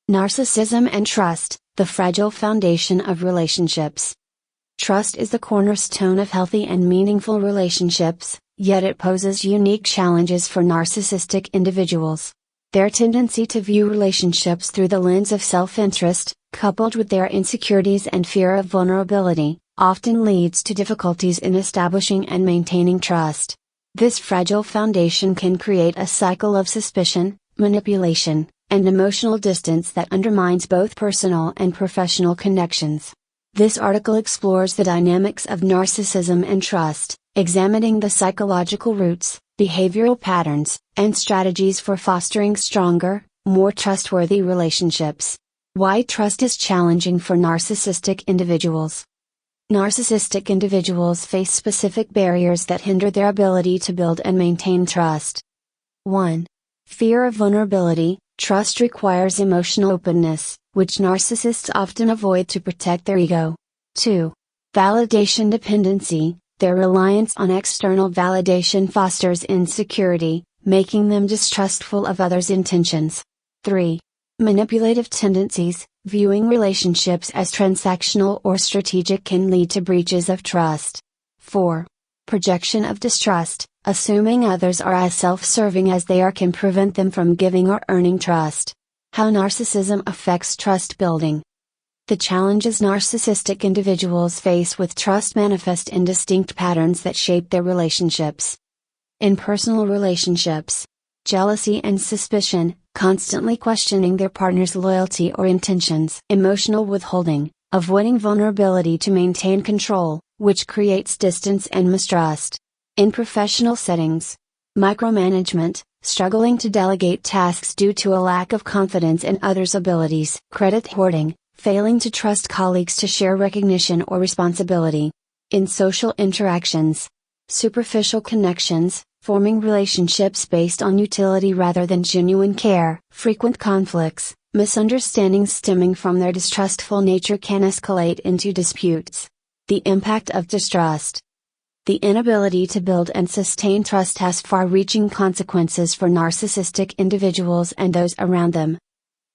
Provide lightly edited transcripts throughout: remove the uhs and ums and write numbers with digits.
Narcissism and trust, the fragile foundation of relationships. Trust is the cornerstone of healthy and meaningful relationships, yet it poses unique challenges for narcissistic individuals. Their tendency to view relationships through the lens of self-interest, coupled with their insecurities and fear of vulnerability, often leads to difficulties in establishing and maintaining trust. This fragile foundation can create a cycle of suspicion, manipulation, and emotional distance that undermines both personal and professional connections. This article explores the dynamics of narcissism and trust, examining the psychological roots, behavioral patterns, and strategies for fostering stronger, more trustworthy relationships. Why trust is challenging for narcissistic individuals. Narcissistic individuals face specific barriers that hinder their ability to build and maintain trust. 1. Fear of vulnerability. Trust requires emotional openness, which narcissists often avoid to protect their ego. 2. Validation dependency. Their reliance on external validation fosters insecurity, making them distrustful of others' intentions. 3. Manipulative tendencies. Viewing relationships as transactional or strategic can lead to breaches of trust. 4. Projection of distrust. Assuming others are as self-serving as they are can prevent them from giving or earning trust. How narcissism affects trust building. The challenges narcissistic individuals face with trust manifest in distinct patterns that shape their relationships. In personal relationships, jealousy and suspicion, constantly questioning their partner's loyalty or intentions. Emotional withholding, avoiding vulnerability to maintain control, which creates distance and mistrust. In professional settings, micromanagement, struggling to delegate tasks due to a lack of confidence in others' abilities. Credit hoarding, failing to trust colleagues to share recognition or responsibility. In social interactions, superficial connections, forming relationships based on utility rather than genuine care. Frequent conflicts, misunderstandings stemming from their distrustful nature can escalate into disputes. The impact of distrust. The inability to build and sustain trust has far-reaching consequences for narcissistic individuals and those around them.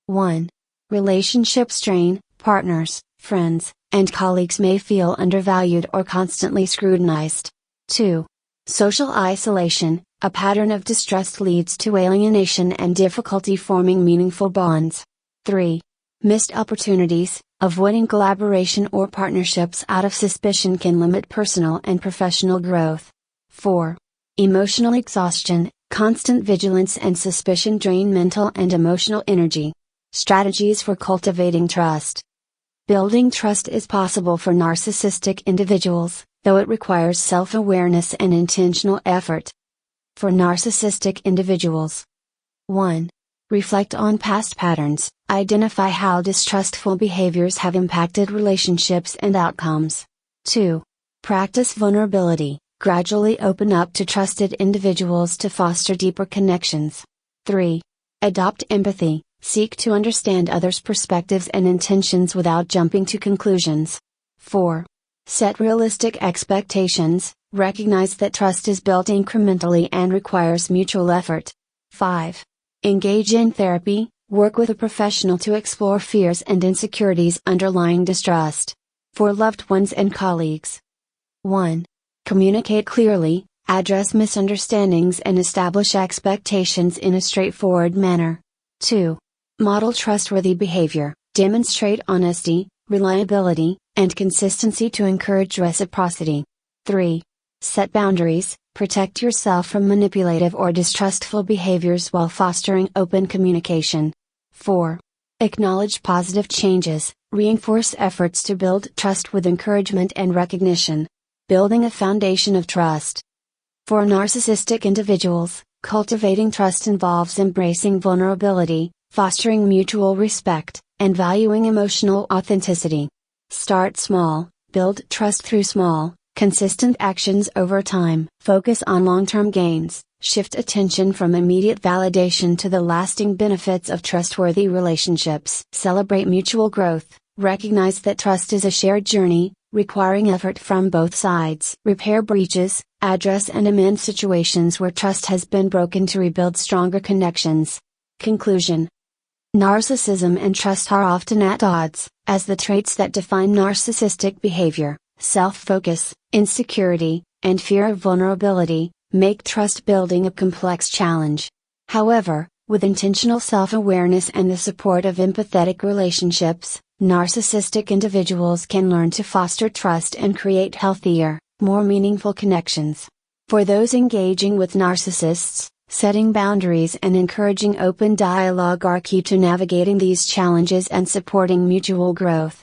1. Relationship strain. Partners, friends, and colleagues may feel undervalued or constantly scrutinized. 2. Social isolation. A pattern of distrust leads to alienation and difficulty forming meaningful bonds. 3. Missed opportunities. Avoiding collaboration or partnerships out of suspicion can limit personal and professional growth. 4. Emotional exhaustion. Constant vigilance and suspicion drain mental and emotional energy. Strategies for cultivating trust. Building trust is possible for narcissistic individuals, though it requires self-awareness and intentional effort. For narcissistic individuals. 1. Reflect on past patterns. Identify how distrustful behaviors have impacted relationships and outcomes. 2. Practice vulnerability. Gradually open up to trusted individuals to foster deeper connections. 3. Adopt empathy. Seek to understand others' perspectives and intentions without jumping to conclusions. 4. Set realistic expectations. Recognize that trust is built incrementally and requires mutual effort. 5. Engage in therapy. Work with a professional to explore fears and insecurities underlying distrust. For loved ones and colleagues. 1. Communicate clearly, address misunderstandings and establish expectations in a straightforward manner. 2. Model trustworthy behavior, demonstrate honesty, reliability, and consistency to encourage reciprocity. 3. Set boundaries. Protect yourself from manipulative or distrustful behaviors while fostering open communication. 4. Acknowledge positive changes, reinforce efforts to build trust with encouragement and recognition. Building a foundation of trust. For narcissistic individuals, cultivating trust involves embracing vulnerability, fostering mutual respect, and valuing emotional authenticity. Start small, build trust through small, consistent actions over time. Focus on long-term gains, shift attention from immediate validation to the lasting benefits of trustworthy relationships. Celebrate mutual growth, recognize that trust is a shared journey, requiring effort from both sides. Repair breaches, address and amend situations where trust has been broken to rebuild stronger connections. Conclusion. Narcissism and trust are often at odds, as the traits that define narcissistic behavior, self-focus, insecurity, and fear of vulnerability, make trust building a complex challenge. However, with intentional self-awareness and the support of empathetic relationships, narcissistic individuals can learn to foster trust and create healthier, more meaningful connections. For those engaging with narcissists, setting boundaries and encouraging open dialogue are key to navigating these challenges and supporting mutual growth.